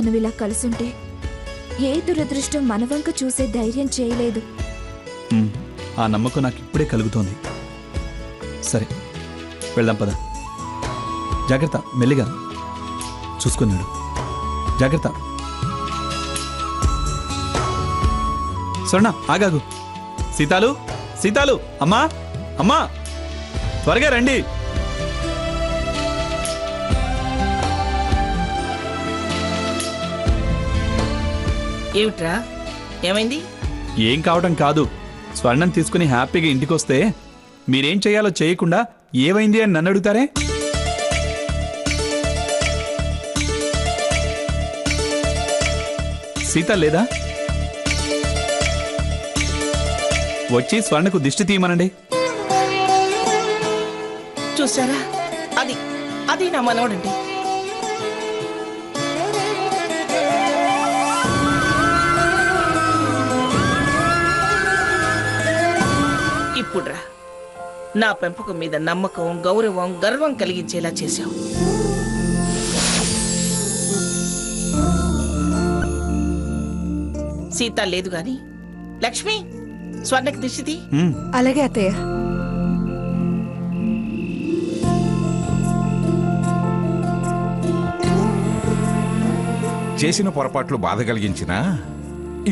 మనం ఇలా కలుసుంటే ఏ దురదృష్టం మన వంక చూసే ధైర్యం చేయలేదు. ఆ నమ్మకం నాకు ఇప్పుడే కలుగుతోంది. సరే వెళ్దాం పద. జాగ్రత్త, మెల్లిగా చూసుకున్నాడు. జాగ్రత్త. స్వర్ణ ఆగాగు. సీతాలు, సీతాలు, అమ్మా అమ్మా త్వరగా రండి. ఏమిట్రా, ఏమైంది? ఏం కావడం కాదు, స్వర్ణం తీసుకుని హ్యాపీగా ఇంటికొస్తే మీరేం చేయాలో చేయకుండా ఏమైంది అని నన్ను అడుగుతారే? సీత లేదా? వచ్చి స్వర్ణకు దిష్టి తీయమనండి. చూసారా, అది అది నా మనవడండి. ఇప్పుడురా నా పెంపకం మీద నమ్మకం, గౌరవం, గర్వం కలిగించేలా చేశావు. సీత లేదు గాని లక్ష్మి, స్వర్ణకి దిష్టిది. అలాగే అత్తయ్య. చేసిన పొరపాట్లు బాధ కలిగించినా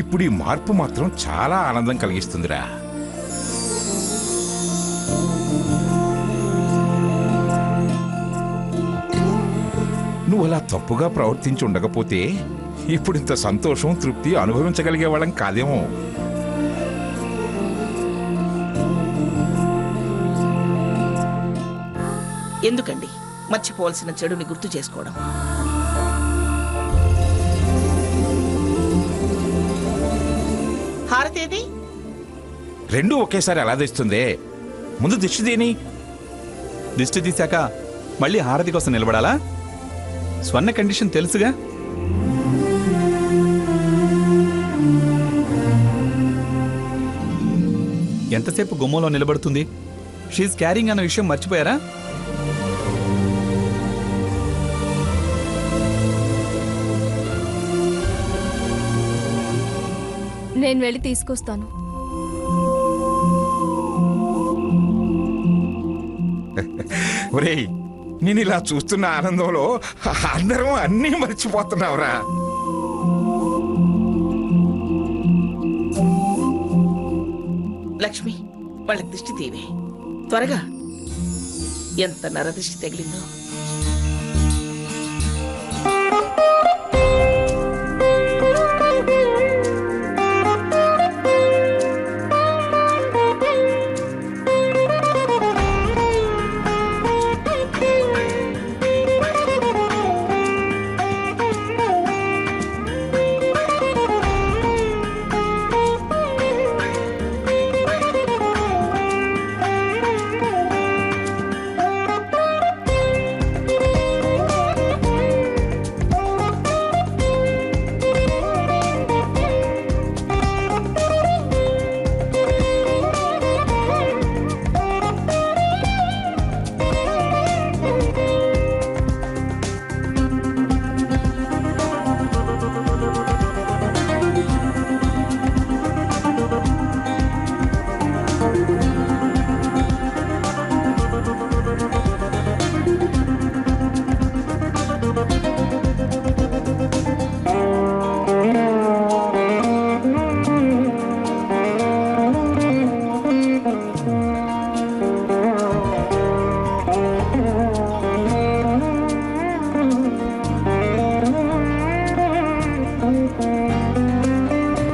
ఇప్పుడు ఈ మార్పు మాత్రం చాలా ఆనందం కలిగిస్తుందిరా. నువ్వు అలా తప్పుగా ప్రవర్తించి ఉండకపోతే ఇప్పుడు ఇంత సంతోషం, తృప్తి అనుభవించగలిగే వాళ్ళం కాదేమో. ఎందుకండి మర్చిపోవాల్సిన చెడుని గుర్తు చేసుకోవడం? హారతేది? రెండూ ఒకేసారి ఎలా తెస్తుందే? ముందు దిష్టి తీని. దిష్టి తీశాక మళ్ళీ హారతి కోసం నిలబడాలా? స్వర్ణ కండిషన్ తెలుసుగా. ఎంతసేపు గుమ్మంలో నిలబడుతుంది? షీఈ్ క్యారింగ్ అన్న విషయం మర్చిపోయారా? నేను వెళ్ళి తీసుకొస్తాను. ఒరేయ్, నేను ఇలా చూస్తున్న ఆనందంలో అందరం అన్నీ మర్చిపోతున్నావురా. లక్ష్మి, వాళ్ళకి దిష్టి తీవే త్వరగా. ఎంత నరదిష్టి తగిలిందో.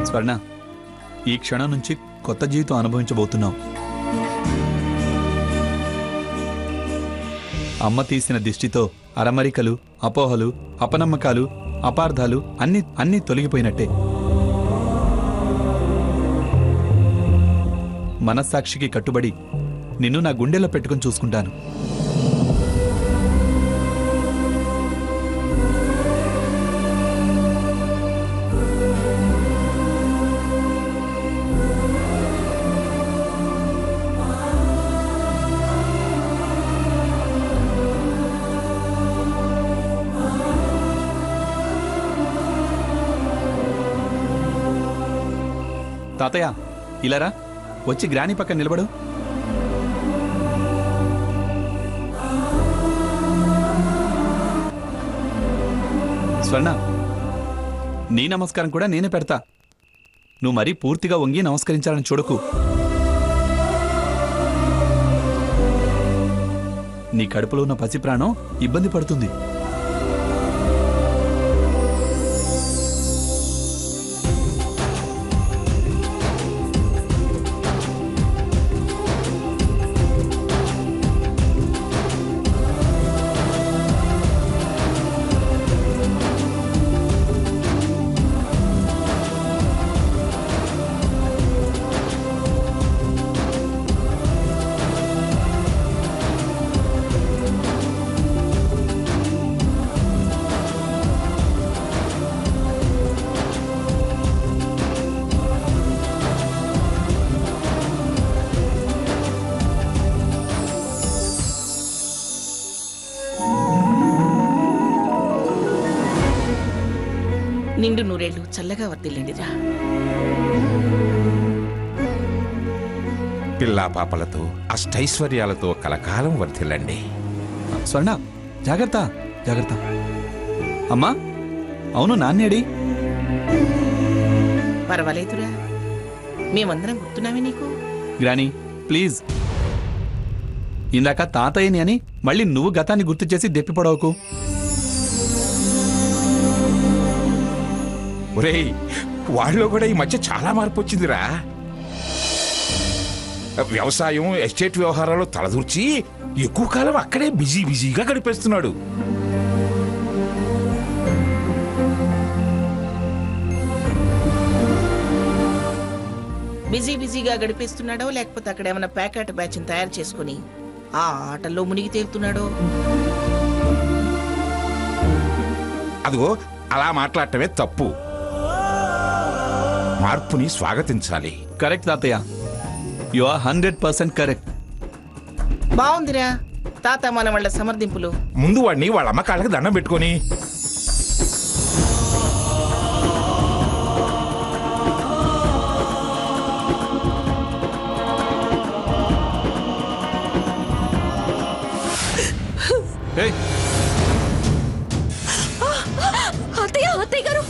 స్వర్ణ, ఈ క్షణం నుంచి కొత్త జీవితం అనుభవించబోతున్నాం. అమ్మ తీసిన దిష్టితో అరమరికలు, అపోహలు, అపనమ్మకాలు, అపార్థాలు అన్నీ తొలగిపోయినట్టే. మనస్సాక్షికి కట్టుబడి నిన్ను నా గుండెలో పెట్టుకుని చూసుకుంటాను. తాతయ్య ఇలారా, వచ్చి గ్రాని పక్కన నిలబడు. స్వర్ణ, నీ నమస్కారం కూడా నేనే పెడతా. నువ్వు మరీ పూర్తిగా వంగి నమస్కరించాలని చూడకు. నీ కడుపులో ఉన్న పసి ప్రాణం ఇబ్బంది పడుతుంది. నిండు నూరేళ్లు చల్లగా వర్దిల్లండిరా. పిల్లా పాపలతో అష్టైశ్వర్యాలతో కలకాలం వర్ధిల్లండి. స్వర్ణ, జాగ్రత్త జాగ్రత్త. అమ్మా, అవును నాన్నేడి? పర్వాలేదురా, మేమందరం గుర్తున్నామే నీకు. గ్రాని ప్లీజ్, ఇందాక తాతయ్యని అని మళ్ళీ నువ్వు గతాన్ని గుర్తు చేసి దెప్పిపడవకు. ఒరేయ్, వాళ్ళలో కూడా ఈ మధ్య చాలా మార్పు వచ్చిందిరా. వ్యవసాయం, ఎస్టేట్ వ్యవహారాల్లో తలదూర్చి ఎక్కువ కాలం అక్కడే బిజీగా గడిపేస్తున్నాడు. బిజీగా గడిపేస్తున్నాడో లేకపోతే అక్కడ ఏమైనా ప్యాకెట్ బ్యాచ్ తయారు చేసుకుని ఆ ఆటల్లో మునిగి తేలుతున్నాడో. అదిగో అలా మాట్లాడటమే తప్పు. మార్పుని స్వాగతించాలి. కరెక్ట్ తాతయ్య, యు ఆర్ 100% కరెక్ట్. బాగుందిరా తాత మన వాళ్ళ సమర్థింపులు. ముందు వాడిని వాళ్ళ అమ్మ కాళ్ళకి దండం పెట్టుకొని ఏయ్, అత్తయ్య గారు,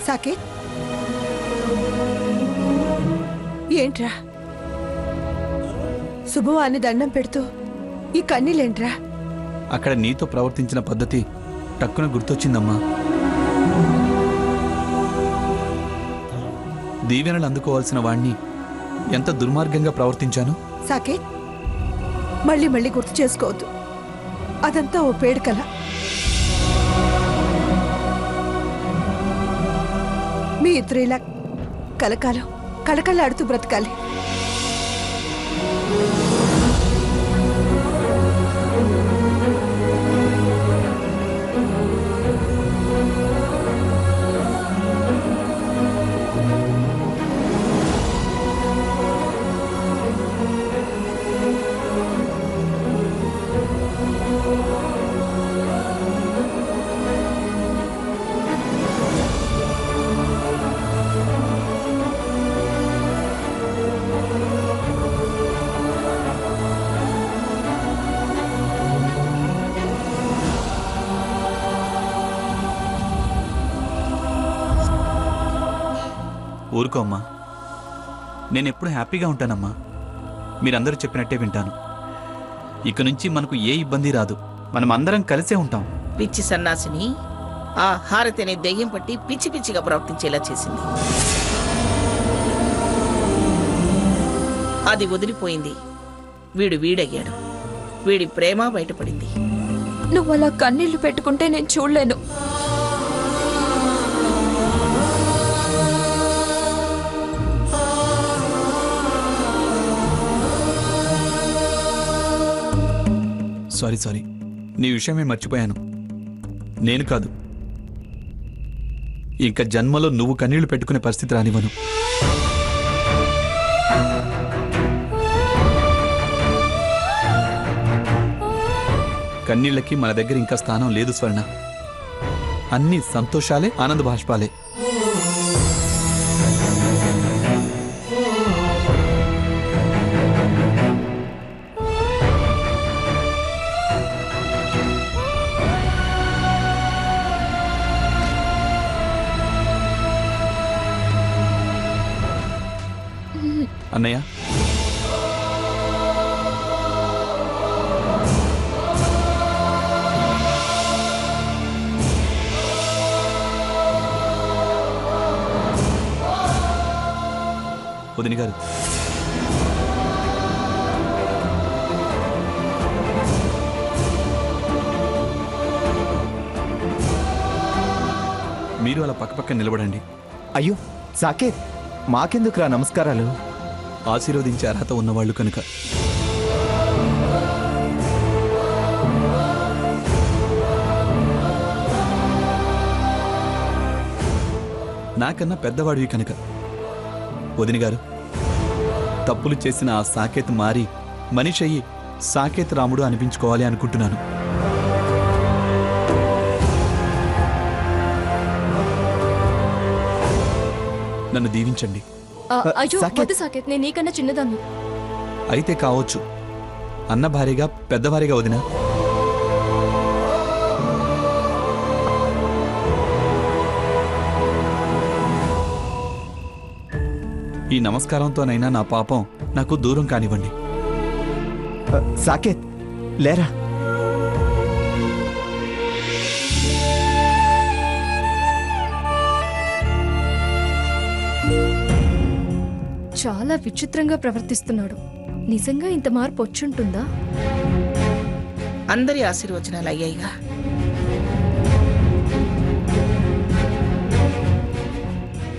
సాకేత్, ఏంట్రా శుభవాన్ని దండం పెడుతూ ఈ కన్నీళ్ళేంట్రా? అక్కడ నీతో ప్రవర్తించిన పద్ధతి టక్కున గుర్తొచ్చిందమ్మా. దీవెనలు అందుకోవాల్సిన వాణ్ణి ఎంత దుర్మార్గంగా ప్రవర్తించాను. సాకేత్, మళ్ళీ గుర్తు చేసుకోవద్దు. అదంతా ఓ పేడుకల. మీ ఇద్దరు ఇలా కలకాలం కళకళలాడుతూ బ్రతకాలి. ఊరుకో అమ్మా, నేనెప్పుడు హ్యాపీగా ఉంటానమ్మా. మీరందరూ చెప్పినట్టే వింటాను. ఇక నుంచి మనకు ఏ ఇబ్బంది రాదు. మనం అందరం కలిసే ఉంటాం. పిచ్చి సన్నాసిని ఆ హారతి అనే దెయ్యం పట్టి పిచ్చిగా ప్రవర్తించేలా చేసింది. అది వదిలిపోయింది. వీడయ్యాడు. వీడి ప్రేమ బయటపడింది. నువ్వు అలా కన్నీళ్లు పెట్టుకుంటే నేను చూడలేను. సారీ నీ విషయమే మర్చిపోయాను. నేను కాదు, ఇంకా జన్మలో నువ్వు కన్నీళ్లు పెట్టుకునే పరిస్థితి రానివ్వను. కన్నీళ్ళకి మన దగ్గర ఇంకా స్థానం లేదు స్వర్ణ. అన్ని సంతోషాలే, ఆనంద బాష్పాలే. అన్నయ్య, వదిన గారు, మీరు అలా పక్కపక్క నిలబడండి. అయ్యో సాకేత్, మాకెందుకురా నమస్కారాలు? ఆశీర్వదించే అర్హత ఉన్నవాళ్ళు కనుక. నాకన్నా పెద్దవాడివి కనుక. వదిన గారు, తప్పులు చేసిన ఆ సాకేత్ మారి మనిషి అయ్యి సాకేత్ రాముడు అనిపించుకోవాలి అనుకుంటున్నాను. నన్ను దీవించండి. అయ్యో సాకేత్. వద్దు సాకేత్, నేను నీకన్నా చిన్నదాన్ని. అయితే కావచ్చు, అన్న భార్యగా పెద్దవారిగా వదిన. ఈ నమస్కారంతోనైనా నా పాపం నాకు దూరం కానివ్వండి. సాకేత్ లేరా? చాలా విచిత్రంగా ప్రవర్తిస్తున్నాడు. నిజంగా ఇంత మార్పు వచ్చుంటుందా? అందరి ఆశీర్వచనాలు అయ్యాయిగా.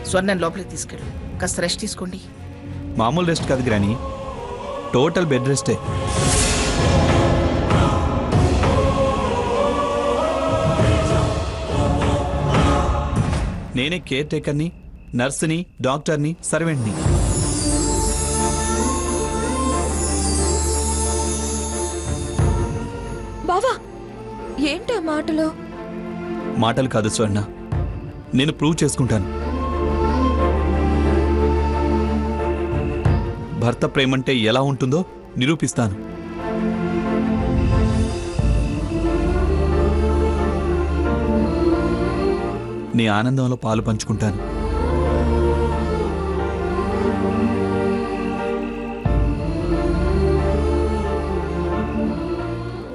స్వర్ణం లోపలికి తీసుకెళ్ళు, కాస్త రెస్ట్ తీసుకోండి. మామూలు రెస్ట్ కాదు గ్రాని, టోటల్ బెడ్ రెస్టే. నేనే కేర్ టేకర్ని, నర్సుని, డాక్టర్ని, సర్వెంట్ని. బావా, ఏంటి ఆ మాటలో? మాటలు కాదు స్వర్ణ, నేను ప్రూవ్ చేసుకుంటాను. భర్త ప్రేమంటే ఎలా ఉంటుందో నిరూపిస్తాను. నీ ఆనందంలో పాలు పంచుకుంటాను.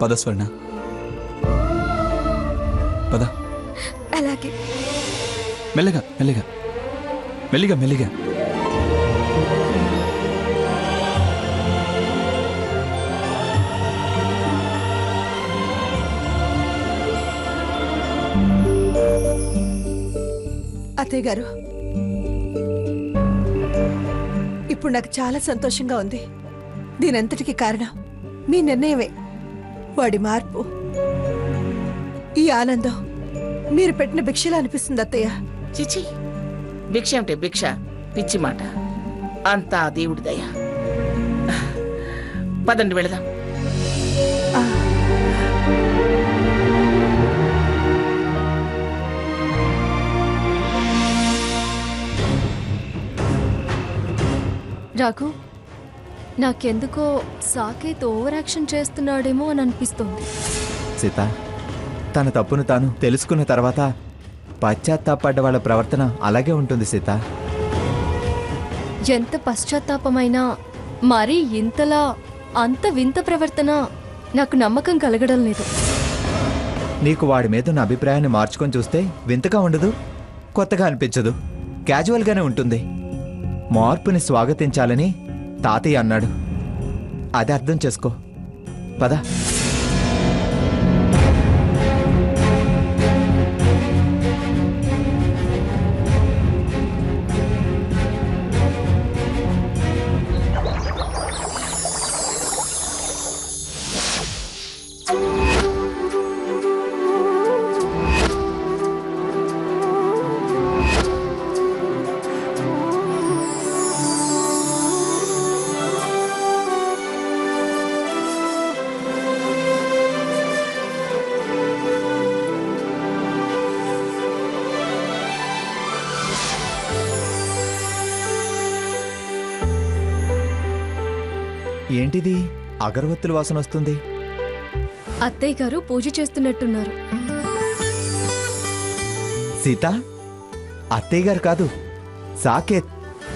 పద స్వర్ణ, పద. అలాగే. మెల్లగా మెల్లగా మెల్లిగా మెల్లిగా. అత్తయ్య గారు, ఇప్పుడు నాకు చాలా సంతోషంగా ఉంది. దీనంతటికి కారణం మీ నిర్ణయమే, వాడి మార్పు. ఈ ఆనందం మీరు పెట్టిన భిక్షలా అనిపిస్తుంది అత్తయ్య. చిచి, భిక్ష అంటే భిక్ష, పిచ్చి మాట. అంతా ఆ దేవుడి దయ. పదండి వెళదాం. రాఘు, నాకెందుకో సాకేత్ ఓవర్ యాక్షన్ చేస్తున్నాడేమో అని అనిపిస్తుంది. సీత, తన తప్పును తాను తెలుసుకున్న తర్వాత పశ్చాత్తాపడ్డ వాళ్ళ ప్రవర్తన అలాగే ఉంటుంది సీత. ఎంత పశ్చాత్తాపమైనా మరీ ఇంతలా అంత వింత ప్రవర్తన నాకు నమ్మకం కలగడం లేదు. నీకు వాడి మీద ఉన్న అభిప్రాయాన్ని మార్చుకొని చూస్తే వింతగా ఉండదు, కొత్తగా అనిపించదు, క్యాజువల్గానే ఉంటుంది. మార్పుని స్వాగతించాలని తాతయ్య అన్నాడు. అది అర్థం చేసుకో. పద. ఏంటిది అగరవత్తుల వాసన వస్తుంది? అత్తయ్య గారు పూజ చేస్తున్నట్టున్నారు. సీత, అత్తయ్య గారు కాదు, సాకేత్,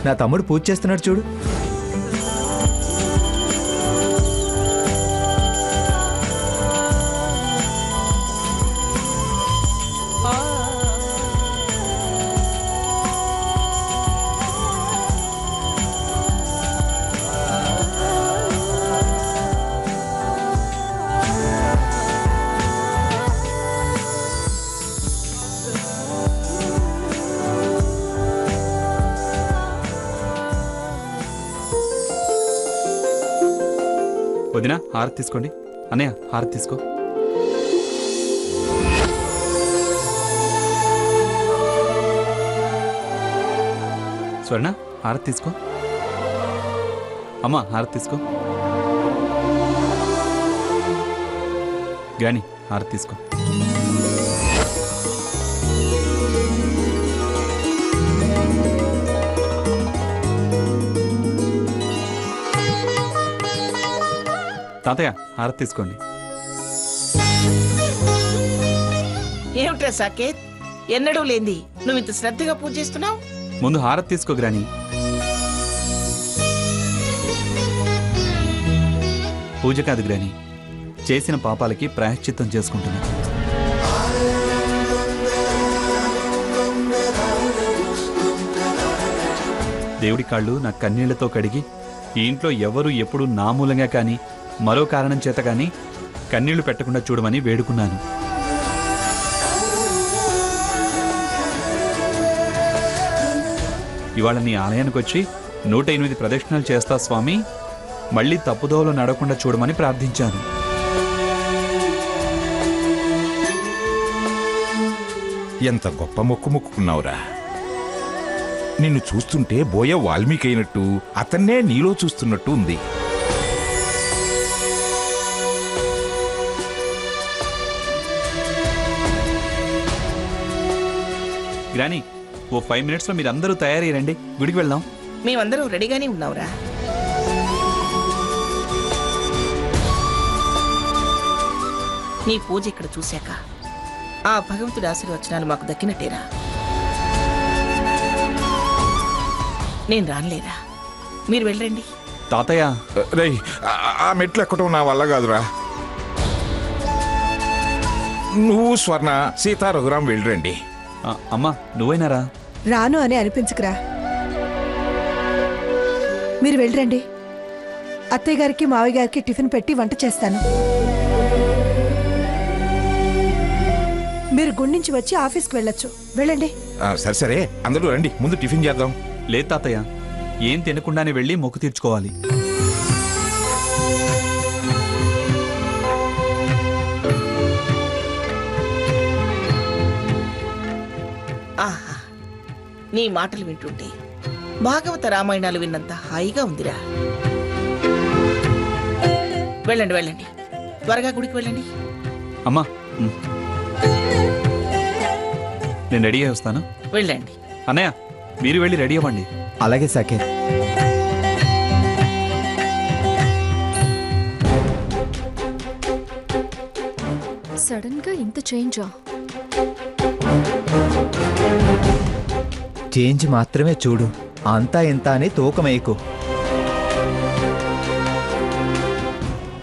నా తమ్ముడు పూజ చేస్తున్నాడు చూడు. వదిన హారతి తీసుకోండి. అన్నయ్య హారతి తీసుకో. స్వర్ణ హారతి తీసుకో. అమ్మ హారతి తీసుకో. గ్రాని హారతి తీసుకో. తాతయ్య హారతి తీసుకోండి. ఏమిట్రా సాకేత్, ఎన్నడూ లేంది నువ్వు ఇంత శ్రద్ధగా పూజ చేస్తున్నావు? ముందు హారతి తీసుకో గ్రాని. పూజ కాదు గ్రాని, చేసిన పాపాలకి ప్రాయశ్చిత్తం చేసుకుంటున్నా. దేవుడి కాళ్ళు నా కన్నీళ్లతో కడిగి ఈ ఇంట్లో ఎవరు ఎప్పుడు నా మూలంగా కానీ మరో కారణం చేత కానీ కన్నీళ్లు పెట్టకుండా చూడమని వేడుకున్నాను. ఇవాళ నీ ఆలయానికి వచ్చి 108 ప్రదక్షిణాలు చేస్తా స్వామి, మళ్ళీ తప్పుదోవలో నడవకుండా చూడమని ప్రార్థించాను. ఎంత గొప్ప మొక్కు మొక్కుకున్నావురా. నిన్ను చూస్తుంటే బోయ వాల్మీకి అయినట్టు, అతన్నే నీలో చూస్తున్నట్టు ఉంది. గ్రాని, ఓ 5 మినిట్స్లో మీరందరూ తయారయ్యారండి, గుడికి వెళ్దాం. మేమందరం రెడీగానే ఉన్నావురా. నీ పూజ ఇక్కడ చూశాక ఆ భగవంతుడి ఆశీర్వచనాలు మాకు దక్కినట్టేరా. నేను రానులేరా, మీరు వెళ్ళండి. తాతయ్య రేయ్, ఆ మెట్లు ఎక్కడం నా వల్ల కాదురా. నువ్వు స్వర్ణ, సీతా, రఘురాం వెళ్ళరండి. అమ్మా నువ్వైనారా? రాను అని అనిపించకురా, మీరు వెళ్ళరండి. అత్తయ్య గారికి మావయ్య గారికి టిఫిన్ పెట్టి వంట చేస్తాను. మీరు గుండించి వచ్చి ఆఫీస్కి వెళ్ళొచ్చు. వెళ్ళండి. సరే సరే, అందరూ రండి, ముందు టిఫిన్ చేద్దాం. లేదు తాతయ్య, ఏం తినకుండానే వెళ్ళి మొక్కు తీర్చుకోవాలి. ఆహా, నీ మాటలు వింటుంటే భాగవత రామాయణాలు విన్నంత హాయిగా ఉందిరా. వెళ్ళండి వెళ్ళండి, త్వరగా గుడికి వెళ్ళండి. అమ్మా నేను రెడీ అయ్యి వస్తాను. వెళ్ళండి. అన్నయ్య మీరు వెళ్ళి రెడీ అవ్వండి. అలాగే సాకేత్. సడన్ గా ఇంత చేంజా? చేంజ్ మాత్రమే చూడు, అంతా ఇంత అని తూకమేయకు.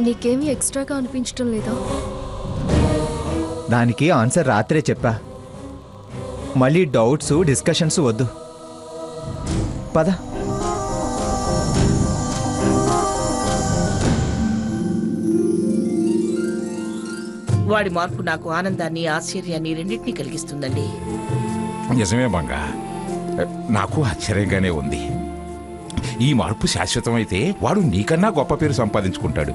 నీకేమీ ఎక్స్ట్రాగా అనిపించడం లేదా? దానికి ఆన్సర్ రాత్రే చెప్పా. మళ్ళీ డౌట్స్ డిస్కషన్స్ వద్దు, పద. వాడి మార్పు నాకు ఆనందాన్ని ఆశ్చర్యాన్ని రెండింటినీ కలిగిస్తుందండి. నిజమే బంగా, నాకు ఆశ్చర్యంగానే ఉంది. ఈ మార్పు శాశ్వతమైతే వాడు నీకన్నా గొప్ప పేరు సంపాదించుకుంటాడు.